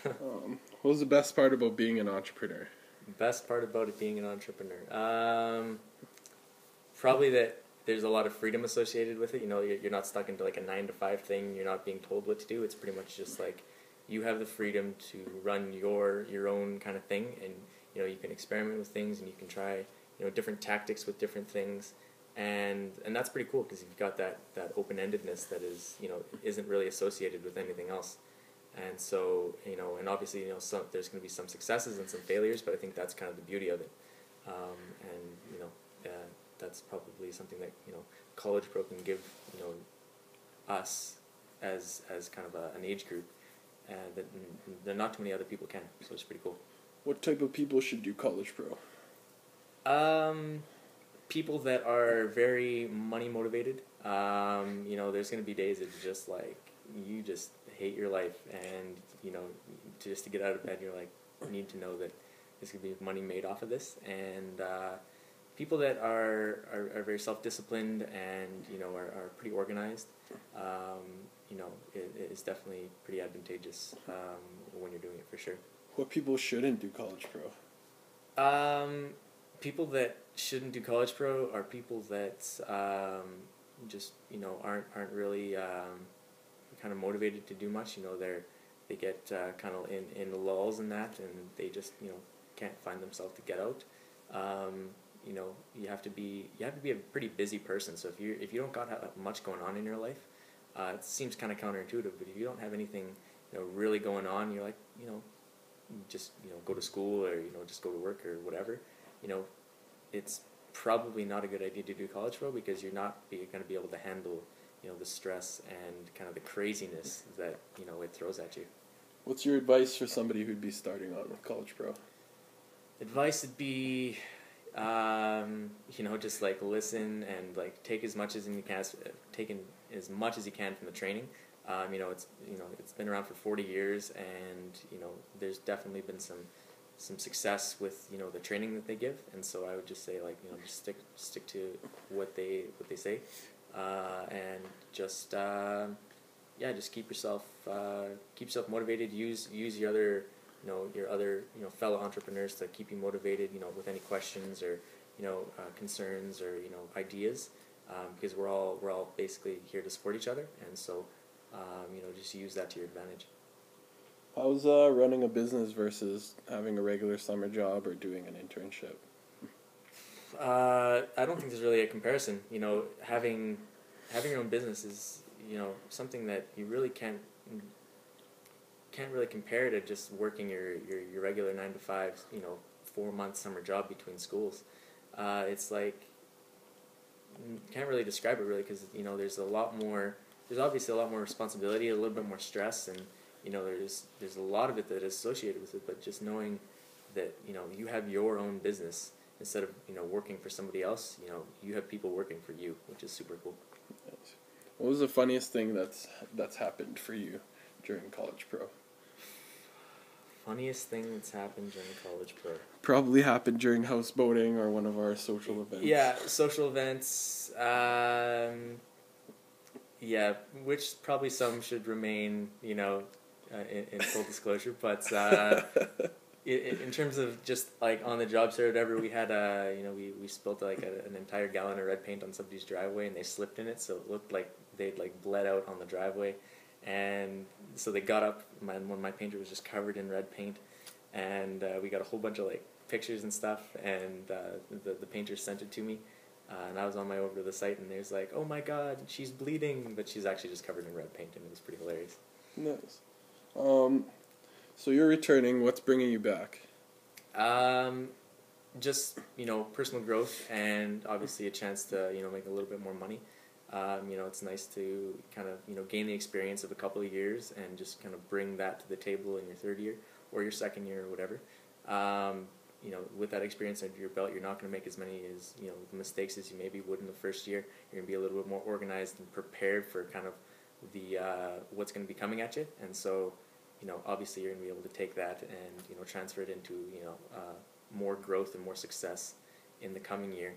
What was the best part about being an entrepreneur? Best part about it being an entrepreneur, probably that there's a lot of freedom associated with it. You know, you're not stuck into like a 9 to 5 thing. You're not being told what to do. It's pretty much just like you have the freedom to run your own kind of thing, and you know you can experiment with things and you can try different tactics with different things, and that's pretty cool because you've got that open-endedness that isn't really associated with anything else. And so, and obviously, there's going to be some successes and some failures, but I think that's kind of the beauty of it. And, that's probably something that, College Pro can give, us as kind of an age group, that not too many other people can. So it's pretty cool. What type of people should do College Pro? People that are very money motivated. There's going to be days that just like, you just hate your life, and just to get out of bed you're like, you need to know that there's going to be money made off of this. And people that are very self-disciplined and are pretty organized, it is definitely pretty advantageous when you're doing it, for sure. What people shouldn't do College Pro? People that shouldn't do College Pro are people that just aren't really kind of motivated to do much. They get kind of in lulls in that, and they just can't find themselves to get out. You have to be a pretty busy person. So if you don't got much going on in your life, it seems kind of counterintuitive. But if you don't have anything really going on, you're like just go to school, or just go to work or whatever. It's probably not a good idea to do College Pro, because you're not going to be able to handle the stress and kind of the craziness that it throws at you. What's your advice for somebody who'd be starting on with College Pro? Advice would be, just like listen and like take as much as you can, from the training. It's been around for 40 years, and there's definitely been some success with the training that they give, and so I would just say just stick to what they say. And just keep yourself motivated. Use your other fellow entrepreneurs to keep you motivated. With any questions or concerns or ideas, because we're all basically here to support each other, and so just use that to your advantage. How's running a business versus having a regular summer job or doing an internship? I don't think there's really a comparison. Having your own business is something that you really can't really compare to just working your regular 9 to 5 4-month summer job between schools. It's like, can't really describe it really, because there's obviously a lot more responsibility, a little bit more stress, and there's a lot of it that is associated with it. But just knowing that you have your own business instead of working for somebody else, you have people working for you, which is super cool. Nice. What was the funniest thing that's happened for you during College Pro? Funniest thing that's happened during College Pro? Probably happened during houseboating or one of our social events. Yeah, social events. Yeah, which probably some should remain, in full disclosure. But in terms of just like on the job site or whatever, we had we spilled like an entire gallon of red paint on somebody's driveway, and they slipped in it, so it looked like they'd like bled out on the driveway. And so they got up, when my painter was just covered in red paint, and we got a whole bunch of like pictures and stuff, and the painter sent it to me, and I was on my way over to the site, and there's like, oh my god, she's bleeding, but she's actually just covered in red paint, and it was pretty hilarious. Nice. So you're returning. What's bringing you back? Just personal growth, and obviously a chance to make a little bit more money. It's nice to kind of gain the experience of a couple of years and just kind of bring that to the table in your third year or your second year or whatever. With that experience under your belt, you're not going to make as many mistakes as you maybe would in the first year. You're going to be a little bit more organized and prepared for kind of the what's going to be coming at you, and so obviously you're going to be able to take that and transfer it into more growth and more success in the coming year,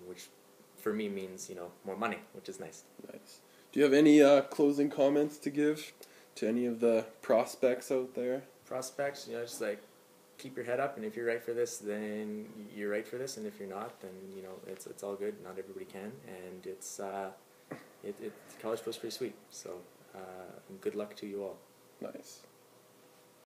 which for me means more money, which is nice. Nice. Do you have any closing comments to give to any of the prospects out there? Prospects, you know, just like keep your head up, and if you're right for this, then you're right for this, and if you're not, then you know it's all good. Not everybody can, and college was pretty sweet. So good luck to you all. Nice.